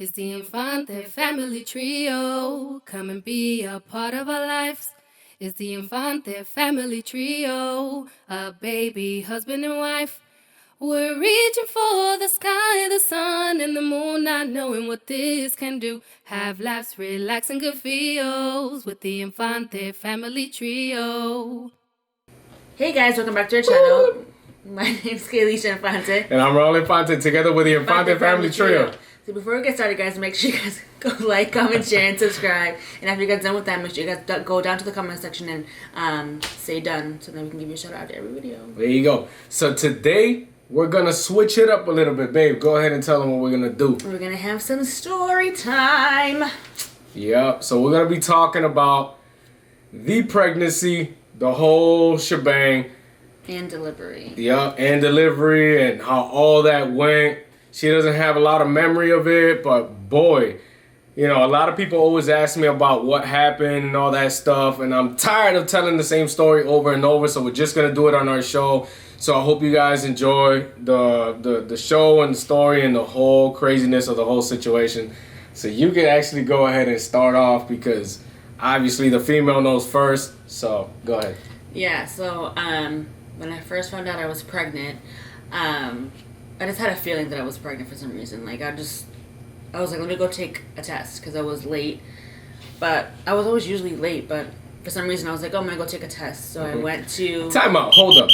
It's the Infante family trio. Come and be a part of our lives. It's the Infante family trio. A baby, husband and wife. We're reaching for the sky, the sun, and the moon, not knowing what this can do. Have laughs, relax, and good feels with the Infante family trio. Hey guys, welcome back to our channel. My name's Kaylisha Infante. And I'm Raul Infante, together with the Infante family trio. So before we get started, guys, make sure you guys go like, comment, share, and subscribe. And after you guys done with that, make sure you guys go down to the comment section and say done, so then we can give you a shout out to every video. There you go. So today, we're going to switch it up a little bit. Babe, go ahead and tell them what we're going to do. We're going to have some story time. Yep. So we're going to be talking about the pregnancy, the whole shebang. And delivery. Yep, and delivery and how all that went. She doesn't have a lot of memory of it, but boy, you know, a lot of people always ask me about what happened and all that stuff, and I'm tired of telling the same story over and over, so we're just going to do it on our show. So I hope you guys enjoy the show and the story and the whole craziness of the whole situation. So you can actually go ahead and start off because obviously the female knows first, so go ahead. Yeah, so when I first found out I was pregnant, I just had a feeling that I was pregnant for some reason. Like, I was like, let me go take a test because I was late. But I was always usually late, but for some reason I was like, oh, I'm going to go take a test. So I went to... Time out. Hold up.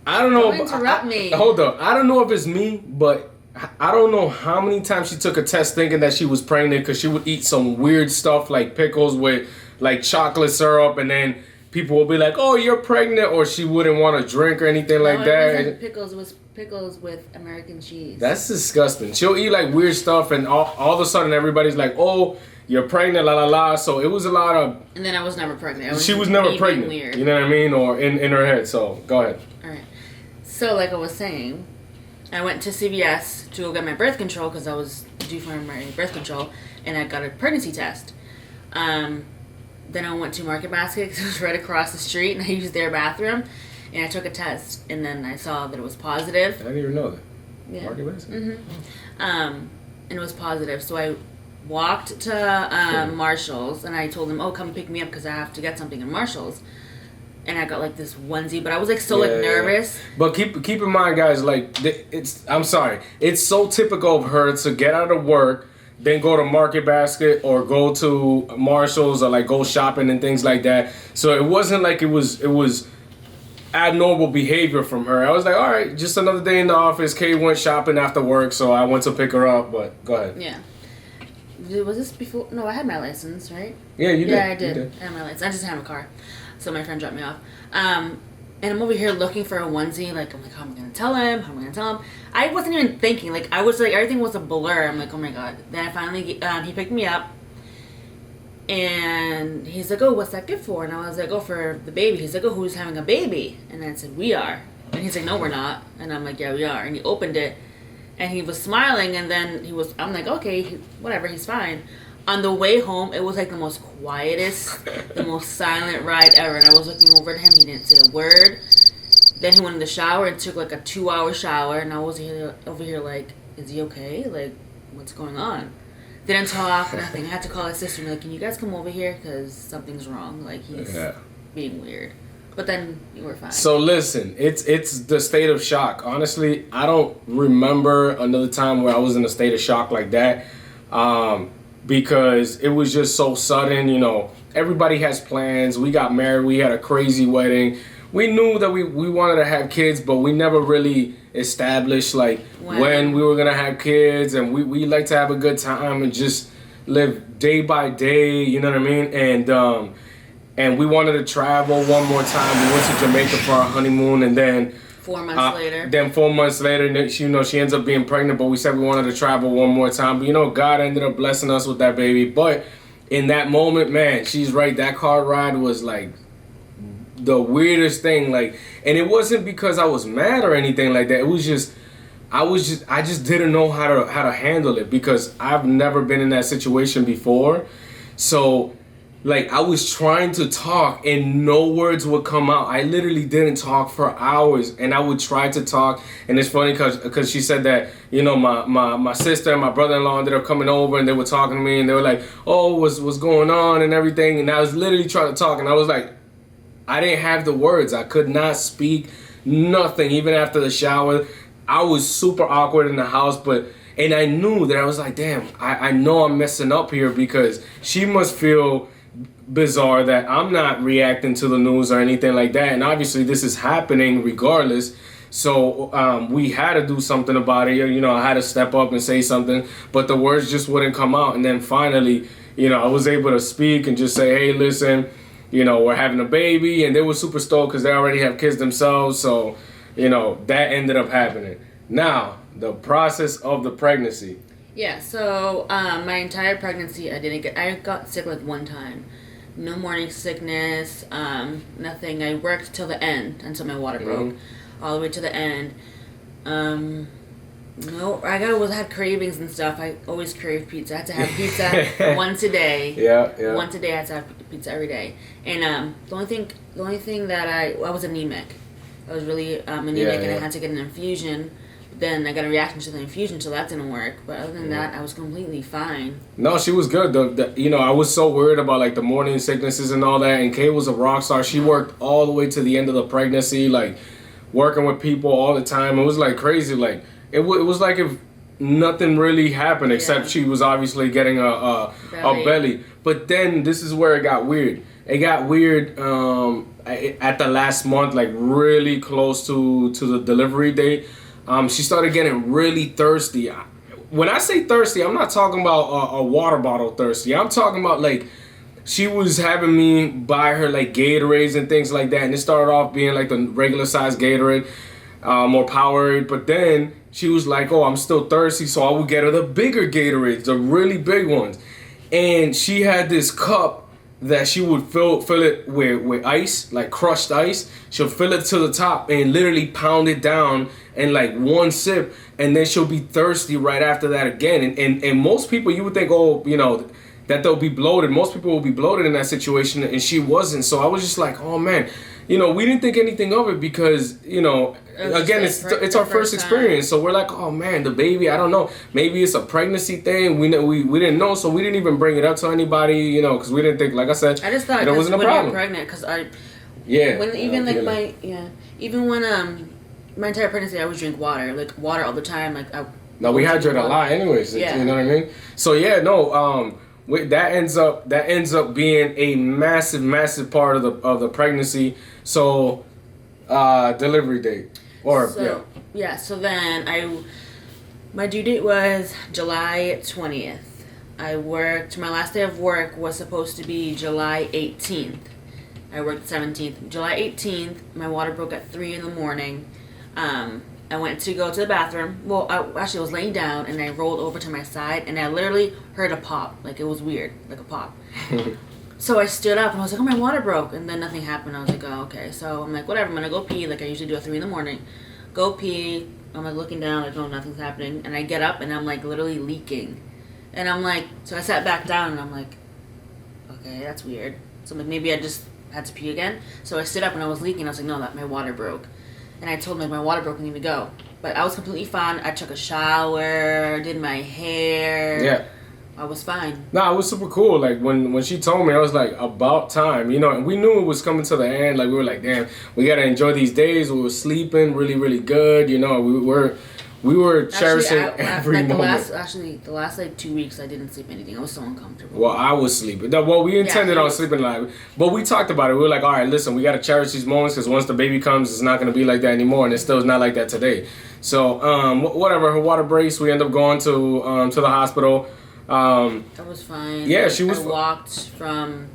I don't know. Don't interrupt me. Hold up. I don't know if it's me, but I don't know how many times she took a test thinking that she was pregnant because she would eat some weird stuff like pickles with like chocolate syrup, and then people will be like, oh, you're pregnant, or she wouldn't want to drink or anything like that. It wasn't pickles. It was pickles with American cheese. That's disgusting. She'll eat like weird stuff, and all of a sudden everybody's like, oh, you're pregnant, la la la. So it was a lot of... And then I was never pregnant. She was never pregnant. Weird. You know what I mean? Or in her head. So go ahead. All right. So like I was saying, I went to CVS to go get my birth control because I was due for my birth control, and I got a pregnancy test. Then I went to Market Basket because it was right across the street, and I used their bathroom, and I took a test, and then I saw that it was positive. I didn't even know that. Yeah. Market Basket? Mm-hmm. And it was positive, so I walked to Marshall's, and I told them, oh, come pick me up because I have to get something in Marshall's. And I got like this onesie, but I was like so nervous. But keep in mind, guys, like I'm sorry, it's so typical of her to get out of work, then go to Market Basket or go to Marshall's or like go shopping and things like that. So it wasn't like it was abnormal behavior from her. I was like, all right, just another day in the office. Kay went shopping after work, so I went to pick her up. But go ahead. Yeah. Was this before? No, I had my license, right? Yeah, you did. Yeah, I did. I had my license. I just had a car, so my friend dropped me off. And I'm over here looking for a onesie. Like, I'm like, how am I gonna tell him? How am I gonna tell him? I wasn't even thinking. Like, I was like, everything was a blur. I'm like, oh my god. Then I finally, he picked me up, and he's like, oh, what's that gift for? And I was like, oh, for the baby. He's like, oh, who's having a baby? And I said, we are. And he's like, no, we're not. And I'm like, yeah, we are. And he opened it, and he was smiling, and then I'm like, okay, whatever, he's fine. On the way home, it was like the most quietest, the most silent ride ever. And I was looking over at him. He didn't say a word. Then he went in the shower and took like a 2-hour shower. And I was over here like, is he okay? Like, what's going on? Didn't talk, nothing. I had to call his sister and be like, can you guys come over here? Because something's wrong. Like, he's being weird. But then we were fine. So listen, it's the state of shock. Honestly, I don't remember another time where I was in a state of shock like that. Because it was just so sudden, you know. Everybody has plans. We got married. We had a crazy wedding. We knew that we wanted to have kids, but we never really established like when we were gonna have kids, and we like to have a good time and just live day by day. You know what I mean? And we wanted to travel one more time. We went to Jamaica for our honeymoon, and then 4 months later. Then 4 months later, she ends up being pregnant, but we said we wanted to travel one more time. But, you know, God ended up blessing us with that baby. But in that moment, man, she's right. That car ride was, like, the weirdest thing. Like, and it wasn't because I was mad or anything like that. It was just, I just didn't know how to handle it because I've never been in that situation before. So like I was trying to talk and no words would come out. I literally didn't talk for hours, and I would try to talk. And it's funny because she said that, you know, my sister and my brother-in-law ended up coming over and they were talking to me and they were like, oh, what's going on and everything. And I was literally trying to talk and I was like, I didn't have the words. I could not speak nothing. Even after the shower, I was super awkward in the house, and I knew that I was like, damn, I know I'm messing up here because she must feel bizarre that I'm not reacting to the news or anything like that. And obviously this is happening regardless. So we had to do something about it. You know, I had to step up and say something, but the words just wouldn't come out. And then finally, you know, I was able to speak and just say, hey, listen, you know, we're having a baby. And they were super stoked because they already have kids themselves. So, you know, that ended up happening. Now, the process of the pregnancy. Yeah, so my entire pregnancy, I got sick like one time. No morning sickness, nothing. I worked till the end until my water broke, all the way to the end. No, I had cravings and stuff. I always craved pizza. I had to have pizza once a day. Yeah. Once a day, I had to have pizza every day. And the only thing that I was anemic. I was really anemic, and I had to get an infusion. Then I got a reaction to the infusion, so that didn't work. But other than that, I was completely fine. No, she was good. You know, I was so worried about like the morning sicknesses and all that. And Kay was a rock star. She worked all the way to the end of the pregnancy, like working with people all the time. It was like crazy. Like it was like if nothing really happened except she was obviously getting a belly. But then this is where it got weird. It got weird at the last month, like really close to the delivery date. She started getting really thirsty. When I say thirsty, I'm not talking about a water bottle thirsty. I'm talking about like she was having me buy her like Gatorades and things like that. And it started off being like the regular size Gatorade, more Powerade. But then she was like, oh, I'm still thirsty. So I would get her the bigger Gatorades, the really big ones. And she had this cup that she would fill it with ice, like crushed ice. She'll fill it to the top and literally pound it down in like one sip, and then she'll be thirsty right after that again. And most people, you would think, oh, you know, that they'll be bloated. Most people will be bloated in that situation, and she wasn't. So I was just like, oh man, you know, we didn't think anything of it because, you know, again, it's our first experience. So we're like, oh man, the baby, I don't know. Maybe it's a pregnancy thing. We didn't know, so we didn't even bring it up to anybody, you know, because we didn't think, like I said, I just thought it wasn't a problem. When you're pregnant, because even when my entire pregnancy, I would drink water, like water all the time. Like we hydrate a lot, anyways. Yeah. You know what I mean? So yeah, no. That ends up being a massive part of the pregnancy. So, delivery date So then my due date was July 20th. My last day of work was supposed to be July 18th. I worked 17th. July 18th, my water broke at 3 in the morning. I went to go to the bathroom. Well, I actually was laying down and I rolled over to my side and I literally heard a pop. Like it was weird, like a pop. So I stood up and I was like, oh, my water broke. And then nothing happened. I was like, oh, okay. So I'm like, whatever, I'm going to go pee like I usually do at 3 in the morning. Go pee. I'm like looking down, like, no, nothing's happening. And I get up and I'm like literally leaking. And I'm like, so I sat back down and I'm like, okay, that's weird. So I'm like, maybe I just had to pee again. So I stood up and I was leaking. I was like, no, my water broke. And I told him, like, my water broke, I need to go. But I was completely fine. I took a shower, did my hair. Yeah. I was fine. Nah, it was super cool. Like, when she told me, I was like, about time. You know, and we knew it was coming to the end. Like, we were like, damn, we got to enjoy these days. We were sleeping really, really good. You know, we were cherishing every moment. The last like 2 weeks, I didn't sleep anything. I was so uncomfortable. Well, I was sleeping. Well, we intended on sleeping like, but we talked about it. We were like, all right, listen, we got to cherish these moments because once the baby comes, it's not going to be like that anymore, and it still is not like that today. So, whatever. Her water breaks. We end up going to the hospital. I was fine. Yeah, she was. I walked from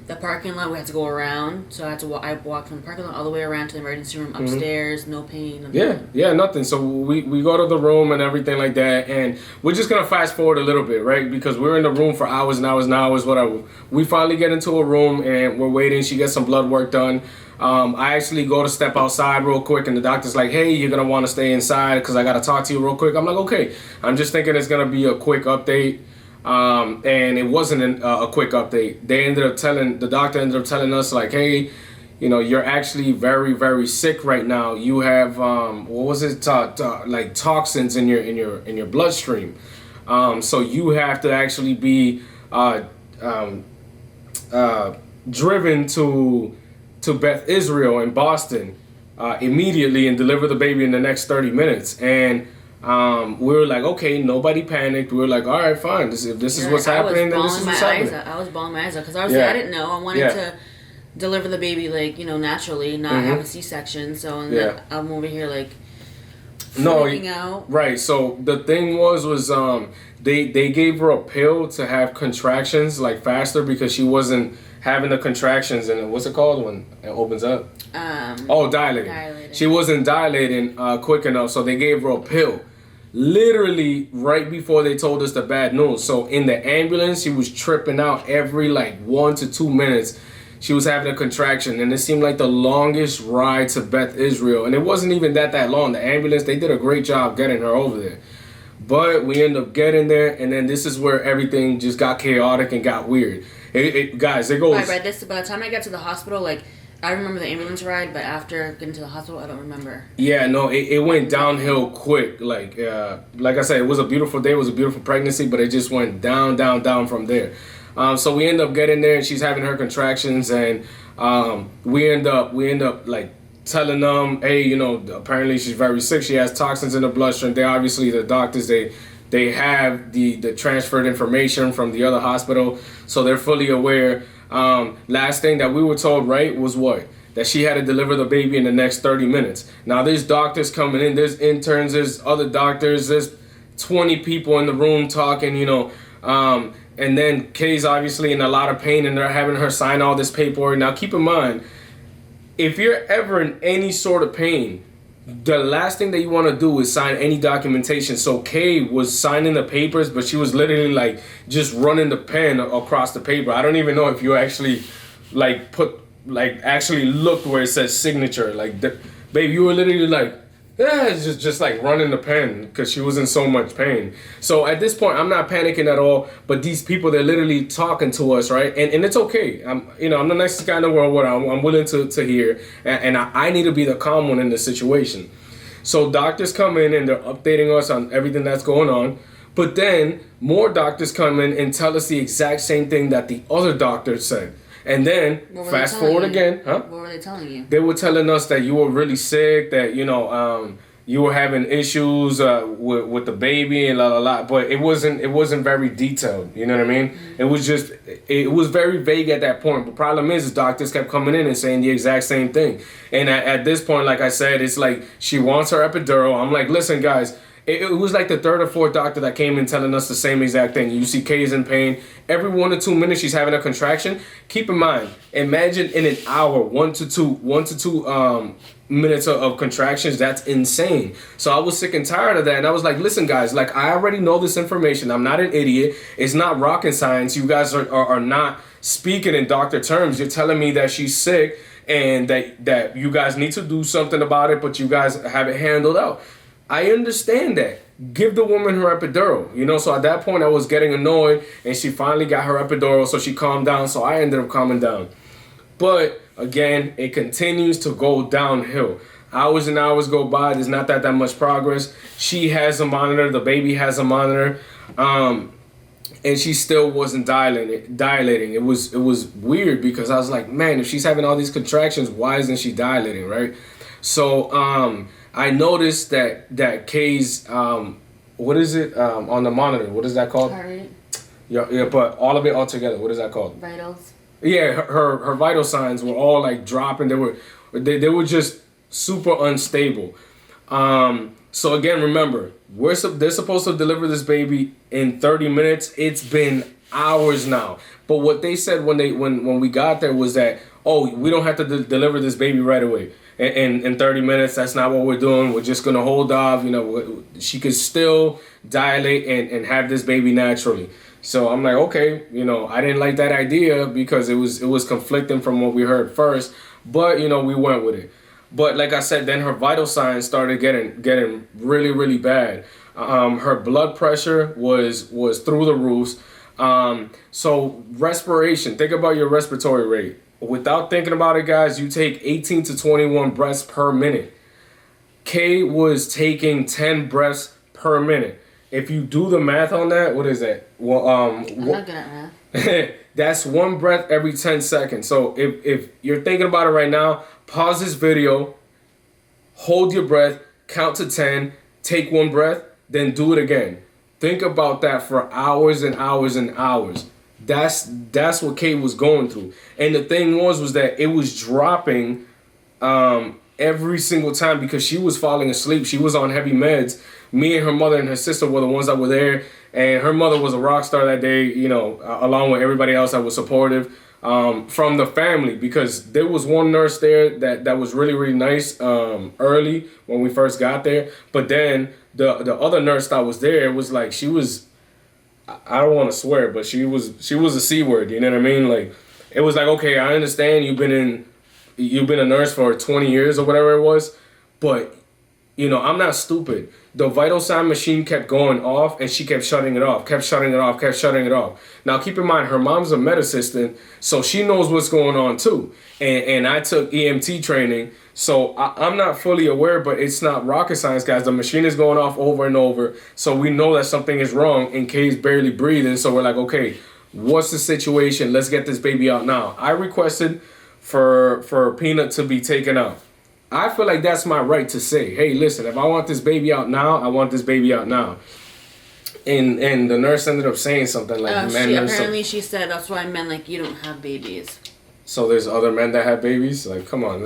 the parking lot. We had to go around, so I walked from the parking lot all the way around to the emergency room upstairs. Mm-hmm. No pain. Nothing. So we go to the room and everything like that, and we're just gonna fast forward a little bit, right? Because we're in the room for hours and hours and hours. Whatever. We finally get into a room and we're waiting. She gets some blood work done. I actually go to step outside real quick, and the doctor's like, "Hey, you're gonna want to stay inside because I gotta talk to you real quick." I'm like, "Okay." I'm just thinking it's gonna be a quick update. And it wasn't a quick update. The doctor ended up telling us like, hey, you're actually very, very sick right now. You have what was it? Like toxins in your bloodstream. So you have to actually be driven to Beth Israel in Boston immediately and deliver the baby in the next 30 minutes. And we were like, okay, nobody panicked. We were like, all right, fine. If this is what's happening, then this is what's happening. I was bawling my eyes out because obviously I didn't know. I wanted to deliver the baby naturally, not have a C-section. So then I'm over here like freaking out. Right. So the thing was they gave her a pill to have contractions like faster because she wasn't having the contractions and what's it called when it opens up? Dilating. She wasn't dilating quick enough, so they gave her a pill. Literally right before they told us the bad news. So in the ambulance, she was tripping out every 1 to 2 minutes. She was having a contraction, and it seemed like the longest ride to Beth Israel. And it wasn't even that long. The ambulance, they did a great job getting her over there. But we ended up getting there, and then this is where everything just got chaotic and got weird. Guys, it goes... By the time I got to the hospital, I remember the ambulance ride, but after getting to the hospital, I don't remember. Yeah, no, it went downhill quick. Like I said, it was a beautiful day. It was a beautiful pregnancy, but it just went down from there. So we end up getting there, and she's having her contractions, and we end up telling them, hey, apparently she's very sick. She has toxins in the bloodstream. They obviously, the doctors, they have the transferred information from the other hospital, so they're fully aware. Last thing that we were told, right, was what? That she had to deliver the baby in the next 30 minutes. Now, there's doctors coming in, there's interns, there's other doctors, there's 20 people in the room talking, and then Kay's obviously in a lot of pain, and they're having her sign all this paperwork. Now, keep in mind, if you're ever in any sort of pain, the last thing that you want to do is sign any documentation. So Kay was signing the papers, but she was literally just running the pen across the paper. I don't even know if you actually actually looked where it says signature. Babe, you were literally it's just running the pen because she was in so much pain. So at this point, I'm not panicking at all. But these people, they're literally talking to us, right? And it's okay. I'm the nicest guy in the world. I'm willing to hear, and I need to be the calm one in the situation. So doctors come in and they're updating us on everything that's going on. But then more doctors come in and tell us the exact same thing that the other doctor said. And then, fast forward again, huh? What were they telling you? They were telling us that you were really sick, that, you were having issues with the baby and but it wasn't very detailed, you know what I mean? Mm-hmm. It was very vague at that point. The problem is doctors kept coming in and saying the exact same thing. And at this point, like I said, it's like she wants her epidural. I'm like, listen, guys, it was like the third or fourth doctor that came in telling us the same exact thing. You see Kay's in pain. Every 1 to 2 minutes she's having a contraction. Keep in mind, imagine in an hour, 1 to 2 minutes of contractions. That's insane. So I was sick and tired of that. And I was like, listen, guys, I already know this information. I'm not an idiot. It's not rocket science. You guys are not speaking in doctor terms. You're telling me that she's sick and that you guys need to do something about it, but you guys have it handled out. I understand that. Give the woman her epidural, So at that point, I was getting annoyed, and she finally got her epidural, so she calmed down. So I ended up calming down. But again, it continues to go downhill. Hours and hours go by. There's not that much progress. She has a monitor. The baby has a monitor, and she still wasn't dilating. It was weird because I was like, man, if she's having all these contractions, why isn't she dilating, right? So I noticed that Kay's what is it on the monitor? What is that called? Heart rate. Yeah, but all of it all together. What is that called? Vitals. Yeah, her vital signs were all dropping. They were just super unstable. So again, remember, they're supposed to deliver this baby in 30 minutes. It's been hours now. But what they said when we got there was that, we don't have to deliver this baby right away. In 30 minutes, that's not what we're doing. We're just going to hold off. She could still dilate and have this baby naturally. So I'm like, okay, I didn't like that idea because it was conflicting from what we heard first. But, we went with it. But like I said, then her vital signs started getting really, really bad. Her blood pressure was through the roofs. So respiration, think about your respiratory rate. Without thinking about it, guys, you take 18 to 21 breaths per minute. Kay was taking 10 breaths per minute. If you do the math on that, what is that? Well, I'm not good at math. that's one breath every 10 seconds. So if you're thinking about it right now, pause this video, hold your breath, count to 10, take one breath, then do it again. Think about that for hours and hours and hours. That's what Kate was going through. And the thing was that it was dropping every single time because she was falling asleep. She was on heavy meds. Me and her mother and her sister were the ones that were there. And her mother was a rock star that day, you know, along with everybody else that was supportive from the family. Because there was one nurse there that was really, really nice early when we first got there. But then the other nurse that was there was like, she was, I don't want to swear, but she was a C word, you know what I mean? Like, it was like, okay, I understand you've been a nurse for 20 years or whatever it was, but, you know, I'm not stupid. The vital sign machine kept going off, and she kept shutting it off, kept shutting it off. Now, keep in mind, her mom's a med assistant, so she knows what's going on, too. And I took EMT training, so I'm not fully aware, but it's not rocket science, guys. The machine is going off over and over, so we know that something is wrong, and Kay's barely breathing, so we're like, okay, what's the situation? Let's get this baby out now. I requested for Peanut to be taken out. I feel like that's my right to say, hey, listen, if I want this baby out now, I want this baby out now. And the nurse ended up saying something like, apparently she said, that's why men like you don't have babies. So there's other men that have babies? Like, come on.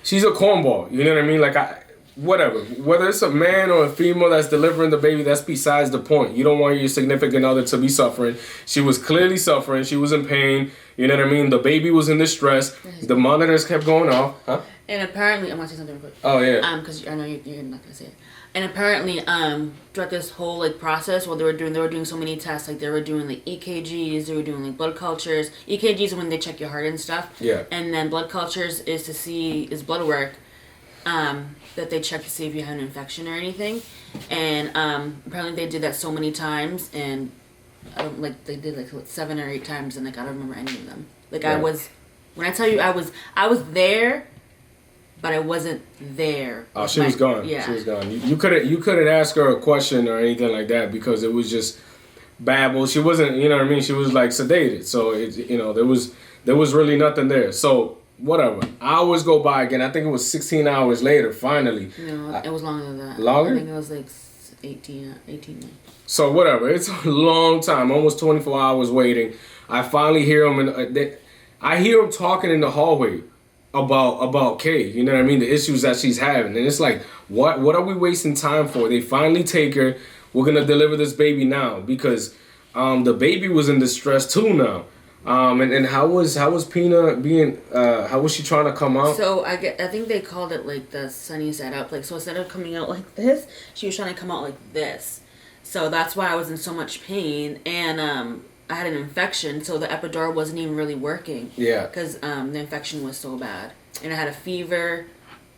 She's a cornball. You know what I mean? Like, whatever. Whether it's a man or a female that's delivering the baby, that's besides the point. You don't want your significant other to be suffering. She was clearly suffering. She was in pain. You know what I mean? The baby was in distress. The monitors kept going off. Huh? And apparently, I'm going to say something real quick. Oh, yeah. Because I know you're not going to say it. And apparently, throughout this whole like process, what they were doing so many tests. Like they were doing like EKGs, they were doing like blood cultures. EKGs are when they check your heart and stuff. Yeah. And then blood cultures is blood work, that they check to see if you have an infection or anything. And apparently they did that so many times, and I don't they did like 7 or 8 times, and like I don't remember any of them. Like yeah. When I tell you I was there. But I wasn't there. Oh, she was gone. Yeah. She was gone. You couldn't ask her a question or anything like that because it was just babble. She wasn't, you know what I mean? She was like sedated. So there was really nothing there. So whatever. Hours go by again. I think it was 16 hours later. Finally. No, it was longer than that. Longer? I think it was like 18 months. So whatever. It's a long time. Almost 24 hours waiting. I finally hear him I hear him talking in the hallway about Kay, you know what I mean, the issues that she's having, and it's like, what are we wasting time for? They finally take her. We're gonna deliver this baby now because the baby was in distress too now. And how was Peanut being? How was she trying to come out? So I think they called it like the sunny side up. Like so instead of coming out like this, she was trying to come out like this. So that's why I was in so much pain, and I had an infection, so the epidural wasn't even really working. Yeah. Because the infection was so bad, and I had a fever,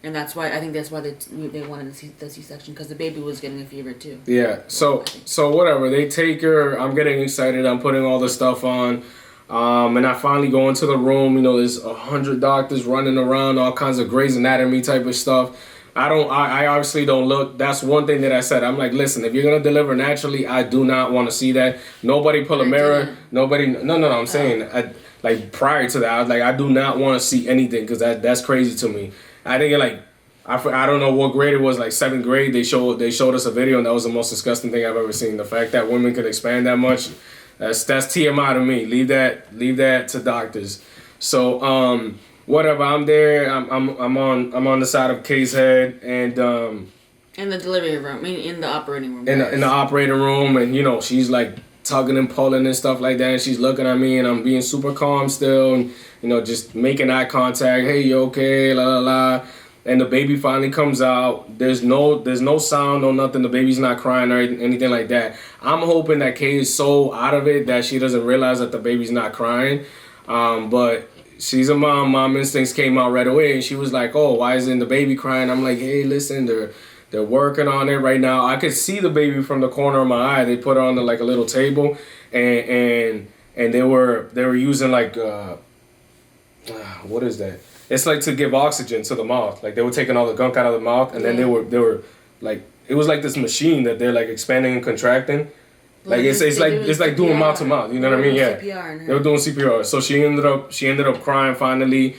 and that's why they wanted the C-section because the baby was getting a fever too. Yeah. So whatever. They take her. I'm getting excited. I'm putting all the stuff on, and I finally go into the room. You know, there's 100 doctors running around, all kinds of Grey's Anatomy type of stuff. I obviously don't look. That's one thing that I said. I'm like, listen, if you're going to deliver naturally, I do not want to see that. Nobody pull a mirror. Nobody. No. I'm saying, like, prior to that, I was like, I do not want to see anything because that's crazy to me. I think, I don't know what grade it was, like 7th grade. They showed us a video, and that was the most disgusting thing I've ever seen. The fact that women could expand that much, that's TMI to me. Leave that to doctors. So, whatever, I'm there. I'm on the side of Kay's head, and in the delivery room, I mean, in the operating room. In the operating room, and you know she's like tugging and pulling and stuff like that, and she's looking at me, and I'm being super calm still, and you know just making eye contact. Hey, you okay? La la la. And the baby finally comes out. There's no sound, no nothing. The baby's not crying or anything like that. I'm hoping that Kay is so out of it that she doesn't realize that the baby's not crying, but. She's a mom. Mom instincts came out right away, and she was like, "Oh, why isn't the baby crying?" I'm like, "Hey, listen, They're working on it right now. I could see the baby from the corner of my eye. They put her on like a little table, and they were using like what is that? It's like to give oxygen to the mouth. Like they were taking all the gunk out of the mouth, and then they were like, it was like this machine that they're like expanding and contracting. Like it's like doing mouth to mouth. You know what I mean? Yeah. They were doing CPR. So she ended up crying finally,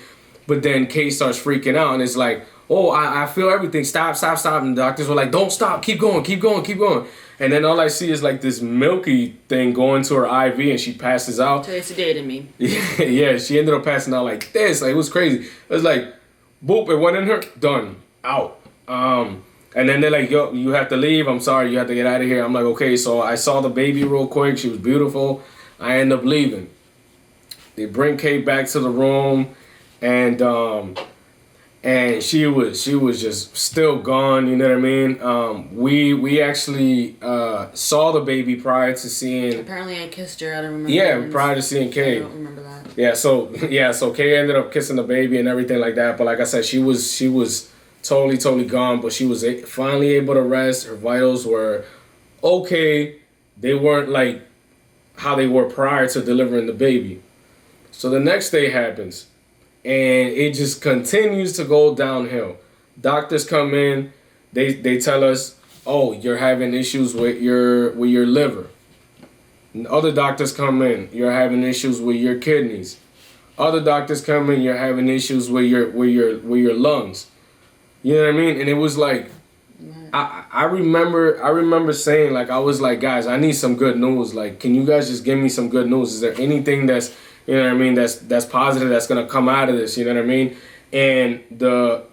but then Kay starts freaking out, and it's like, oh, I feel everything. Stop. And the doctors were like, don't stop. Keep going. And then all I see is like this milky thing going to her IV, and she passes out. So they sedated me. Yeah, she ended up passing out like this. Like, it was crazy. It was like, boop, it went in her, done, out. And then they're like, yo, you have to leave. I'm sorry, you have to get out of here. I'm like, okay. So I saw the baby real quick. She was beautiful. I end up leaving. They bring Kate back to the room, and she was just still gone. You know what I mean? We actually saw the baby prior to seeing. Apparently, I kissed her. I don't remember. Yeah, prior to seeing Kay. I don't remember that. Yeah, so Kay ended up kissing the baby and everything like that. But like I said, she was totally gone. But she was finally able to rest. Her vitals were okay. They weren't like how they were prior to delivering the baby. So the next day happens, and it just continues to go downhill. Doctors come in, they tell us, oh, you're having issues with your liver. And other doctors come in, you're having issues with your kidneys. Other doctors come in, you're having issues with your lungs. You know what I mean? And it was like, I remember saying, like, I was like, guys, I need some good news. Like, can you guys just give me some good news? Is there anything that's, you know what I mean, that's positive, that's gonna come out of this? You know what I mean? And the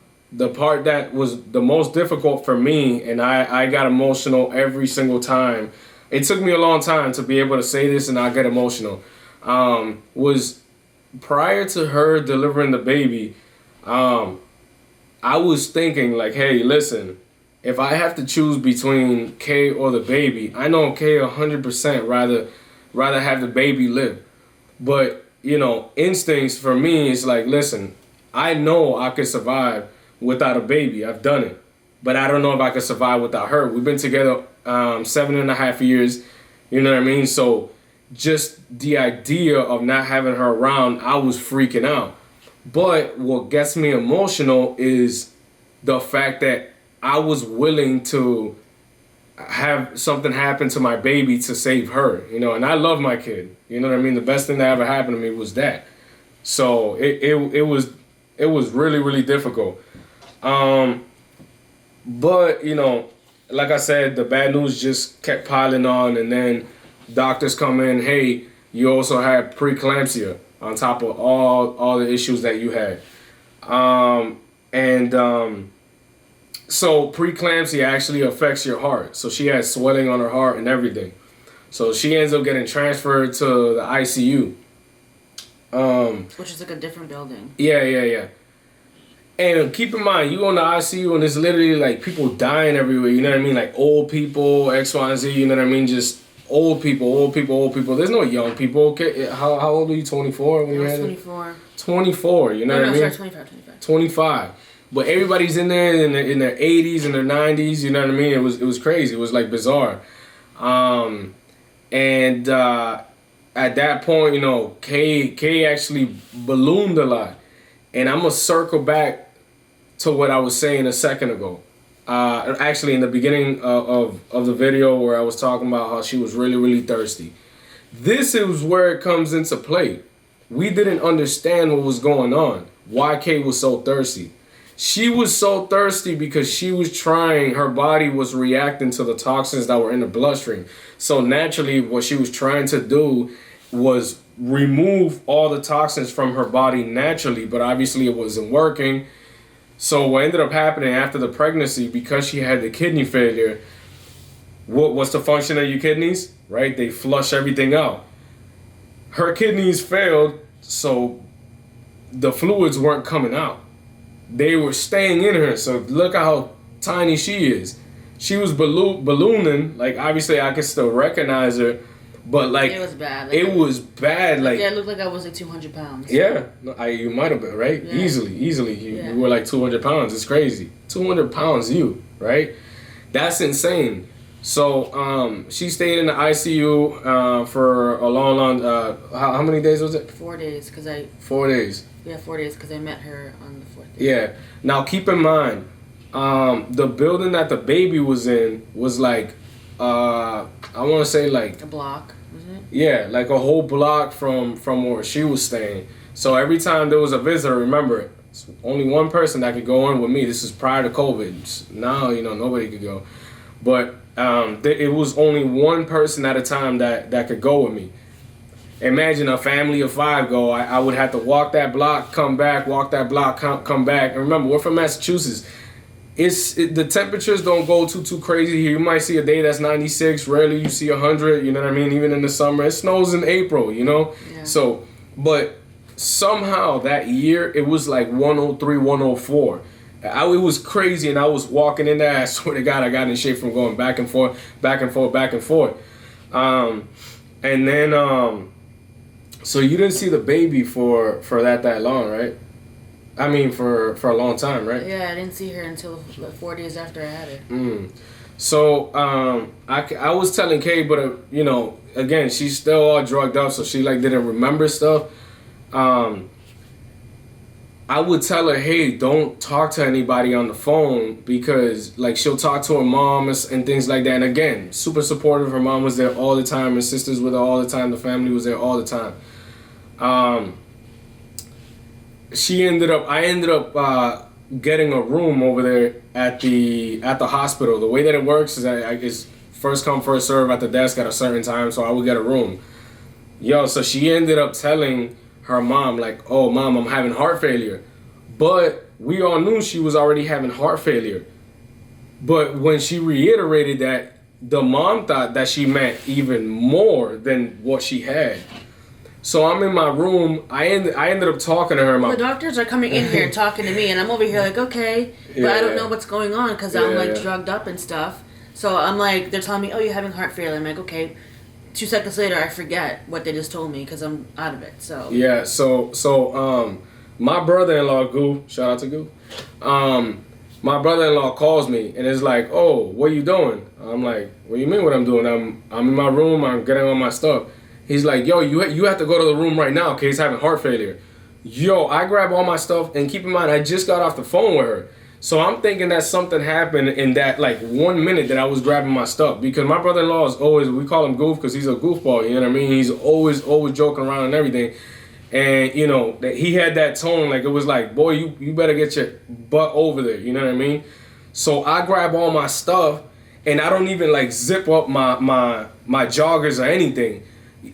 part that was the most difficult for me, and I got emotional every single time. It took me a long time to be able to say this, and I get emotional. Was prior to her delivering the baby, I was thinking like, hey, listen, if I have to choose between Kay or the baby, I know Kay 100% rather have the baby live. But, you know, instincts for me is like, listen, I know I could survive without a baby. I've done it. But I don't know if I could survive without her. We've been together 7.5 years. You know what I mean? So just the idea of not having her around, I was freaking out. But what gets me emotional is the fact that I was willing to have something happen to my baby to save her, you know, and I love my kid. You know what I mean? The best thing that ever happened to me was that. So it was really difficult. But, you know, like I said, the bad news just kept piling on, and then doctors come in, hey, you also had preeclampsia on top of all the issues that you had. So preeclampsia actually affects your heart. So she had swelling on her heart and everything. So she ends up getting transferred to the ICU. Which is like a different building. Yeah. And keep in mind, you go in the ICU and it's literally like people dying everywhere. You know what I mean? Like old people, X, Y, and Z. You know what I mean? Just old people. There's no young people. Okay, how old were you? 24 when you had 24. 24. You know what I mean? Sorry, 25. 25. But everybody's in there in their 80s and their 90s. You know what I mean? It was crazy. It was like bizarre. At that point, you know, Kay actually ballooned a lot. And I'm gonna circle back to what I was saying a second ago. Actually, in the beginning of the video where I was talking about how she was really thirsty. This is where it comes into play. We didn't understand what was going on. Why Kay was so thirsty. She was so thirsty because she was trying, her body was reacting to the toxins that were in the bloodstream. So naturally, what she was trying to do was remove all the toxins from her body naturally, but obviously it wasn't working. So what ended up happening after the pregnancy, because she had the kidney failure, what's the function of your kidneys? Right? They flush everything out. Her kidneys failed, so the fluids weren't coming out. They were staying in her. So look at how tiny she is. She was ballooning. Like, obviously I could still recognize her, but like it was bad. It was bad. Like, yeah, it looked like I was like 200 pounds. Yeah, you might have been, right? Yeah. Easily. You were like 200 pounds. It's crazy. 200 pounds, right? That's insane. So she stayed in the ICU for a long how many days was it? 4 days, because I... 4 days. Yeah, 4 days, because I met her on the 4th day. Yeah. Now keep in mind, the building that the baby was in was like, I want to say like... A block, wasn't it? Yeah, like a whole block from where she was staying. So every time there was a visitor, remember, it's only one person that could go in with me. This is prior to COVID. Now, nobody could go. But it was only one person at a time that could go with me. Imagine a family of 5 go. I would have to walk that block, come back, walk that block, come back. And remember, we're from Massachusetts. The temperatures don't go too crazy here. You might see a day that's 96. Rarely you see 100. You know what I mean? Even in the summer, it snows in April. Yeah. So, but somehow that year it was like 103, 104. It was crazy, and I was walking in there. I swear to God, I got in shape from going back and forth, back and forth, back and forth. And then, so you didn't see the baby for that long, right? I mean, for a long time, right? Yeah, I didn't see her until 4 days after I had her. So I was telling Kay, but again, she's still all drugged up, so she like didn't remember stuff. I would tell her, hey, don't talk to anybody on the phone, because like she'll talk to her mom and things like that. And again, super supportive. Her mom was there all the time. Her sisters were there all the time. The family was there all the time. I ended up getting a room over there at the hospital. The way that it works is it's first come, first serve at the desk at a certain time, so I would get a room. So she ended up telling her mom, like, oh, Mom, I'm having heart failure. But we all knew she was already having heart failure. But when she reiterated that, the mom thought that she meant even more than what she had. So I'm in my room. I ended up talking to her. The doctors are coming in here talking to me, and I'm over here like, okay, but I don't know what's going on because I'm like drugged up and stuff. So I'm like, they're telling me, oh, you're having heart failure. I'm like, okay. 2 seconds later, I forget what they just told me because I'm out of it. So yeah. So my brother-in-law, Goo, shout out to Goo. My brother-in-law calls me and is like, oh, what are you doing? I'm like, what do you mean what I'm doing? I'm in my room. I'm getting all my stuff. He's like, yo, you have to go to the room right now, okay? He's having heart failure. Yo, I grab all my stuff, and keep in mind, I just got off the phone with her. So I'm thinking that something happened in that, like, 1 minute that I was grabbing my stuff. Because my brother-in-law is always, we call him Goof because he's a goofball, you know what I mean? He's always joking around and everything. And, that he had that tone, like, it was like, boy, you better get your butt over there, you know what I mean? So I grab all my stuff, and I don't even, like, zip up my joggers or anything.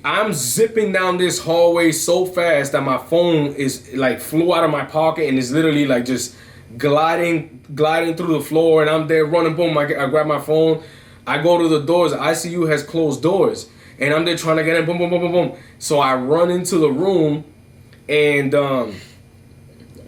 I'm zipping down this hallway so fast that my phone is like flew out of my pocket and is literally like just gliding through the floor, and I'm there running. Boom! I grab my phone. I go to the doors. The ICU has closed doors, and I'm there trying to get in. Boom, boom, boom, boom, boom. So I run into the room, and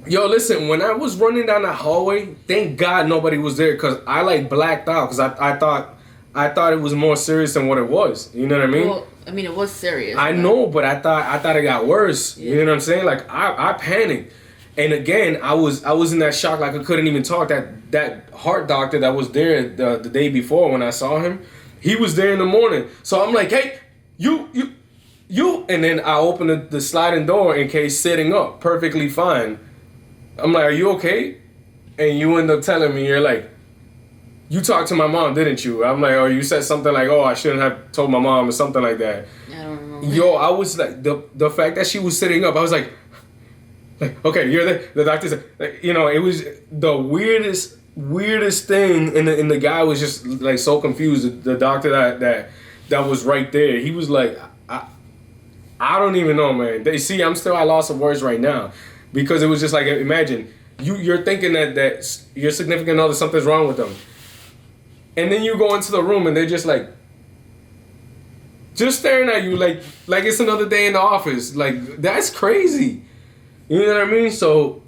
listen. When I was running down that hallway, thank God nobody was there because I like blacked out because I thought it was more serious than what it was. You know what I mean? Well, I mean, it was serious. I know, but I thought it got worse. Yeah. You know what I'm saying? Like I panicked, and again, I was in that shock, like I couldn't even talk. That heart doctor that was there the day before when I saw him, he was there in the morning. So I'm like, hey, you, and then I opened the sliding door in case sitting up, perfectly fine. I'm like, are you okay? And you end up telling me, you're like, you talked to my mom, didn't you? I'm like, oh, you said something like, oh, I shouldn't have told my mom or something like that. I don't remember. Yo, I was like, the fact that she was sitting up, I was like, okay, you're there. The doctor said, like, it was the weirdest thing, and the guy was just like so confused. The doctor that was right there, he was like, I don't even know, man. They see, I'm still at loss of words right now, because it was just like, imagine you're thinking that your significant other, something's wrong with them. And then you go into the room and they're just like, just staring at you like it's another day in the office. Like, that's crazy. You know what I mean? So,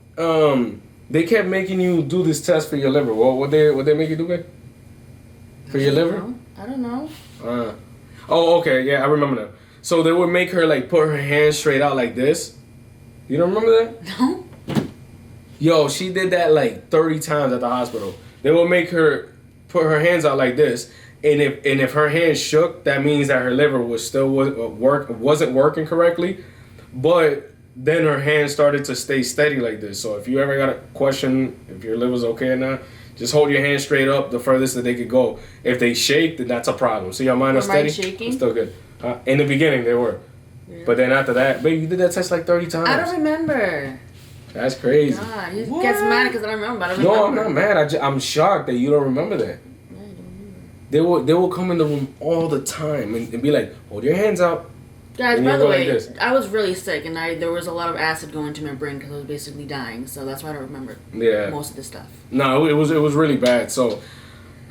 they kept making you do this test for your liver. What they make you do, man? For your liver? I don't know. Oh, okay. Yeah, I remember that. So they would make her like put her hands straight out like this. You don't remember that? No. Yo, she did that like 30 times at the hospital. They would make her put her hands out like this, and if her hands shook, that means that her liver wasn't working correctly. But then her hands started to stay steady like this. So if you ever got a question if your liver's okay or not, just hold your hands straight up the furthest that they could go. If they shake, then that's a problem. See how mine are steady? Shaking? It's still good. In the beginning, they were. Yeah. But then after that, baby, you did that test like 30 times. I don't remember. That's crazy. God, he gets mad because I don't remember. No, I'm not mad. I'm shocked that you don't remember that. I don't remember. They will come in the room all the time and be like, hold your hands out. Guys, by the way, I was really sick and there was a lot of acid going to my brain because I was basically dying. So that's why I don't remember most of the stuff. No, it was really bad. So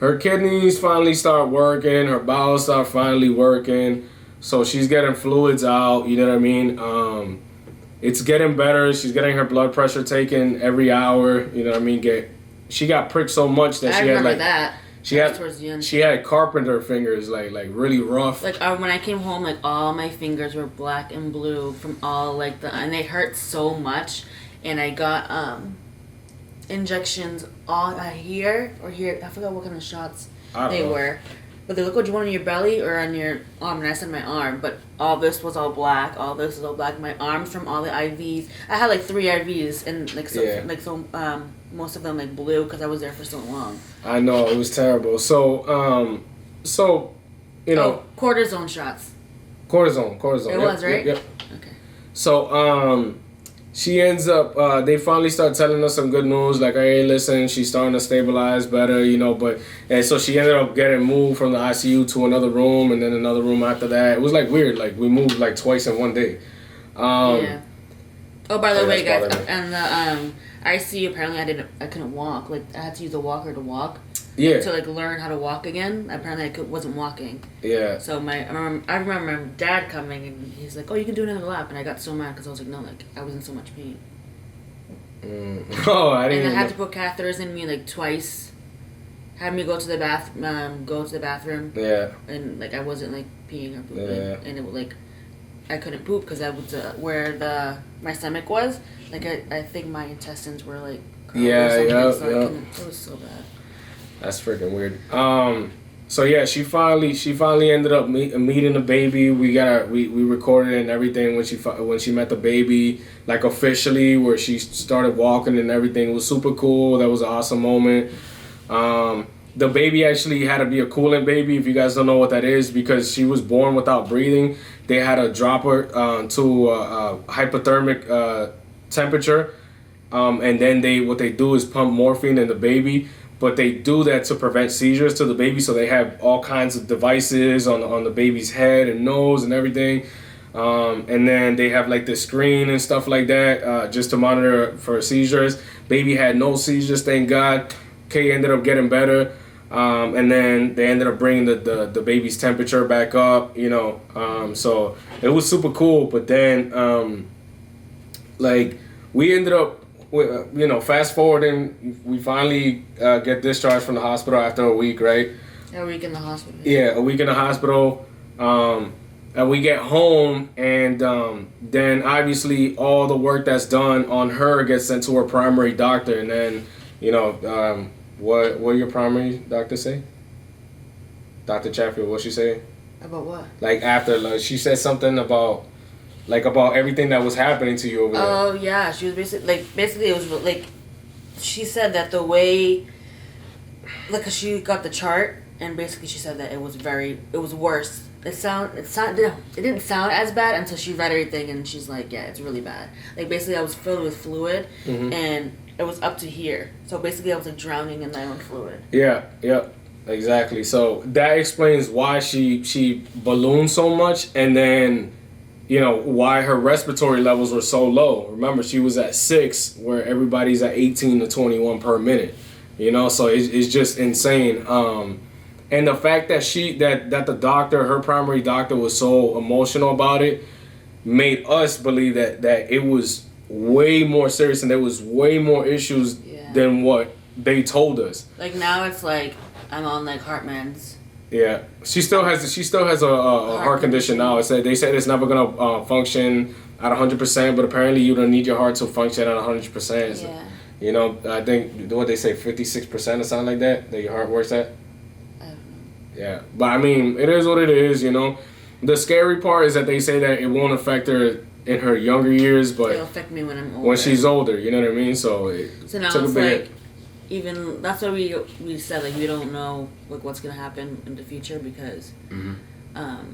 her kidneys finally start working. Her bowels start finally working. So she's getting fluids out. You know what I mean? It's getting better. She's getting her blood pressure taken every hour. You know what I mean? She got pricked so much that she had like that. She had carpenter fingers, like really rough. Like when I came home, like all my fingers were black and blue from all and they hurt so much. And I got injections all here or here. I forgot what kind of shots they were. But they look, what do you want on your belly or on your arm? And I said my arm, but all this was all black. All this was all black. My arms from all the IVs. I had like 3 IVs and most of them like blue because I was there for so long. I know, it was terrible. So you know, cortisone shots. Cortisone. It was right. Yep. Okay. So she ends up. They finally start telling us some good news. Like, hey, listen, she's starting to stabilize better, you know. And so she ended up getting moved from the ICU to another room, and then another room after that. It was like weird. Like we moved like twice in one day. Yeah. Oh, by the way, guys, and the ICU apparently I couldn't walk. Like I had to use a walker to walk. Yeah. To like learn how to walk again. Apparently wasn't walking. Yeah. So I remember my dad coming and he's like, "Oh, you can do another lap," and I got so mad because I was like, "No, like I was in so much pain." Oh, I didn't. And I had to put catheters in me like twice. Had me go to the bathroom. Yeah. And like I wasn't like peeing or pooping, and it was like I couldn't poop because I was where my stomach was. Like I think my intestines were like. It was so bad. That's freaking weird. So yeah, she finally ended up meeting the baby. We recorded it and everything when she met the baby, like officially, where she started walking and everything. It was super cool. That was an awesome moment. The baby actually had to be a coolant baby. If you guys don't know what that is, because she was born without breathing, they had to drop her to a hypothermic temperature, and then what they do is pump morphine in the baby. But they do that to prevent seizures to the baby, so they have all kinds of devices on the baby's head and nose and everything. And then they have like this screen and stuff like that just to monitor for seizures. Baby had no seizures, thank God. Kay ended up getting better. And then they ended up bringing the baby's temperature back up, you know. So it was super cool. But then, we ended up, you know, fast forwarding, we finally get discharged from the hospital after a week, right? A week in the hospital. Yeah, a week in the hospital. And we get home, and then obviously all the work that's done on her gets sent to her primary doctor. And then, you know, what your primary doctor say? Dr. Chatfield, what she say? About what? Like after, like, she said something about everything that was happening to you over there. Oh yeah, she was basically it was like she said that the way, like, 'cause she got the chart and basically she said that it was worse. It didn't sound as bad until she read everything and she's like, yeah, it's really bad. Like basically I was filled with fluid and it was up to here. So basically I was like drowning in my own fluid. Yeah, exactly. So that explains why she ballooned so much, and then, you know, why her respiratory levels were so low. Remember, she was at 6, where everybody's at 18 to 21 per minute. You know, so it's just insane. And the fact that that the doctor, her primary doctor, was so emotional about it, made us believe that it was way more serious and there was way more issues than what they told us. Like now, it's like I'm on like heart meds. Yeah, she still has a heart condition now. They said it's never gonna function at 100%, but apparently you don't need your heart to function at 100%. Yeah. You know, I think what they say 56% or something like that your heart works at. Yeah. But I mean, it is what it is, you know. The scary part is that they say that it won't affect her in her younger years, but It'll affect me when I'm older. when she's older, you know what I mean? So now took it's a big like, even that's why we said like we don't know like what's gonna happen in the future because.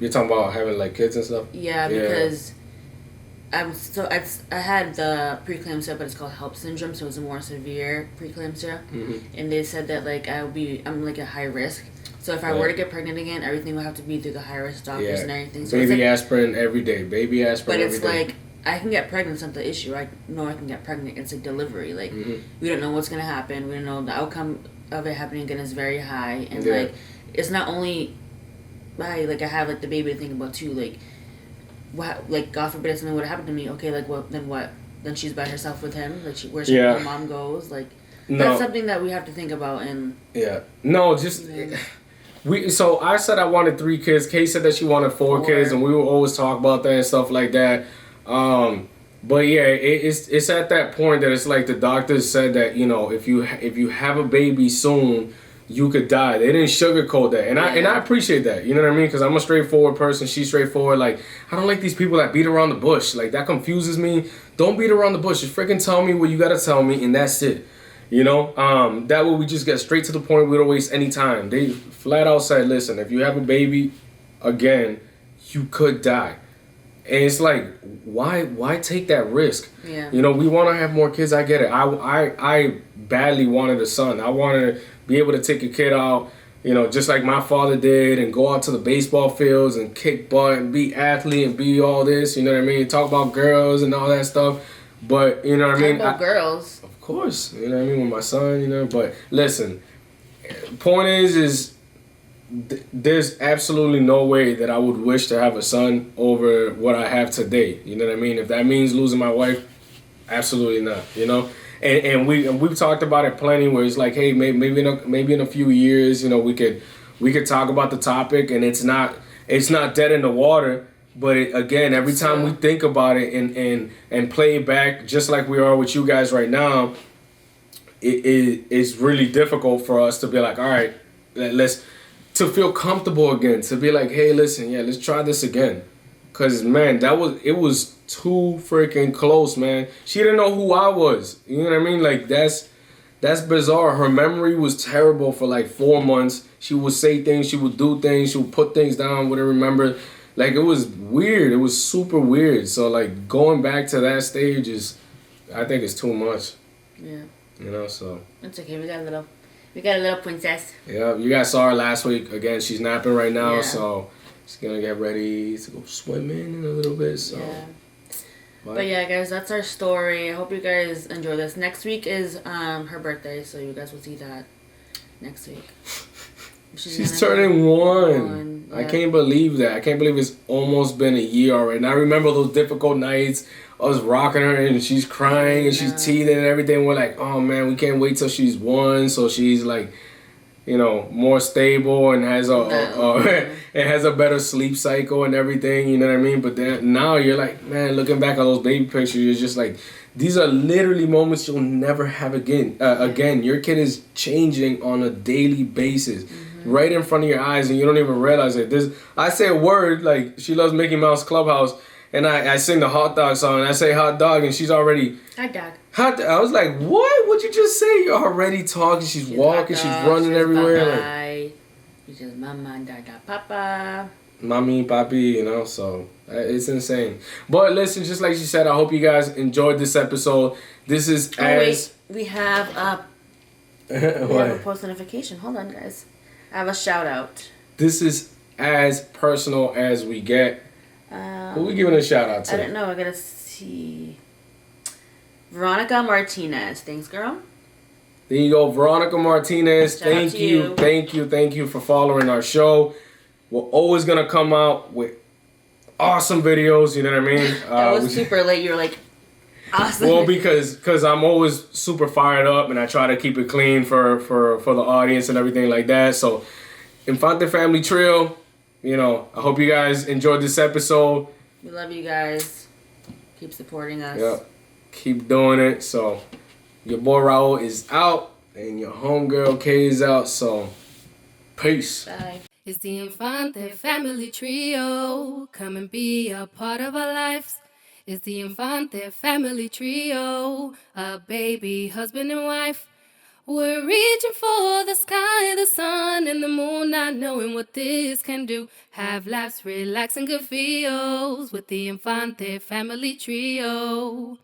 You're talking about having like kids and stuff. Yeah, because I had the preeclampsia, but it's called HELP syndrome, so it was a more severe preeclampsia, and they said that like I'm like at high risk. So if I were to get pregnant again, everything would have to be through the high risk doctors and everything. So baby aspirin every day. Baby aspirin every day. But it's like, I can get pregnant, it's not the issue. I know I can get pregnant. It's like delivery. Like, we don't know what's going to happen. We don't know the outcome of it happening again is very high. And, like, it's not only, I have, like, the baby to think about, too. Like, what, like, God forbid if something would have happened to me. Okay, like, what? Then she's by herself with him? Like, where her mom goes? Like, that's something that we have to think about. And no, just... So I said I wanted 3 kids. Kay said that she wanted 4 kids, and we would always talk about that and stuff like that. But yeah, it's at that point that it's like the doctors said that, you know, if you have a baby soon, you could die. They didn't sugarcoat that, and I appreciate that. You know what I mean? Because I'm a straightforward person. She's straightforward. Like, I don't like these people that beat around the bush. Like, that confuses me. Don't beat around the bush. Just freaking tell me what you gotta tell me, and that's it. You know, that way we just get straight to the point. We don't waste any time. They flat out said, listen, if you have a baby, again, you could die. And it's like, why take that risk? Yeah. You know, we want to have more kids. I get it. I badly wanted a son. I wanted to be able to take a kid out, you know, just like my father did, and go out to the baseball fields and kick butt and be athlete and be all this. You know what I mean? Talk about girls and all that stuff. But, you know what I mean? Talk about girls. Of course, you know what I mean, with my son, you know. But listen, point is there's absolutely no way that I would wish to have a son over what I have today. You know what I mean? If that means losing my wife, absolutely not. You know, and we've talked about it plenty. Where it's like, hey, maybe in a few years, you know, we could talk about the topic, and it's not dead in the water. But again, every time we think about it and play it back, just like we are with you guys right now, it's really difficult for us to be like, all right, to feel comfortable again, to be like, hey, listen, let's try this again. Cause man, it was too freaking close, man. She didn't know who I was. You know what I mean? Like that's bizarre. Her memory was terrible for like 4 months. She would say things, she would do things, she would put things down, wouldn't remember. Like, it was weird. It was super weird. So, like, going back to that stage I think it's too much. Yeah. You know, so. It's okay. We got a little princess. Yeah, you guys saw her last week. Again, she's napping right now, so she's going to get ready to go swimming in a little bit, so. Yeah. But yeah, guys, that's our story. I hope you guys enjoy this. Next week is her birthday, so you guys will see that next week. She's turning 1. Yeah. I can't believe that. I can't believe it's almost been a year already. And I remember those difficult nights. I was rocking her and she's crying and she's teething and everything. We're like, oh man, we can't wait till she's 1, so she's like, you know, more stable and has a better sleep cycle and everything. You know what I mean? But then now you're like, man, looking back at those baby pictures, you're just like, these are literally moments you'll never have again. Again, your kid is changing on a daily basis. Right in front of your eyes, and you don't even realize it. I say a word, like, she loves Mickey Mouse Clubhouse, and I sing the hot dog song, and I say hot dog, and she's already... Hot dog. I was like, what? What'd you just say? You're already talking, she's walking, she's running everywhere. Bye-bye. She's just mama, dada, papa. Mommy, papi, you know, so it's insane. But listen, just like she said, I hope you guys enjoyed this episode. This is we have a post notification. Hold on, guys. I have a shout out. This is as personal as we get. Who are we giving a shout out to? I don't know. I gotta see. Veronika Martinez. Thanks, girl. There you go, Veronika Martinez. Thank you for following our show. We're always gonna come out with awesome videos. You know what I mean? That was super late. You're like, awesome. Well, because I'm always super fired up and I try to keep it clean for the audience and everything like that. So, Infante Family Trio, you know, I hope you guys enjoyed this episode. We love you guys. Keep supporting us. Yep. Keep doing it. So, your boy Raul is out and your homegirl Kay is out. So, peace. Bye. It's the Infante Family Trio. Come and be a part of our lives. It's the Infante Family Trio. A baby, husband and wife. We're reaching for the sky, the sun, and the moon, not knowing what this can do. Have laughs, relax, and good feels with the Infante Family Trio.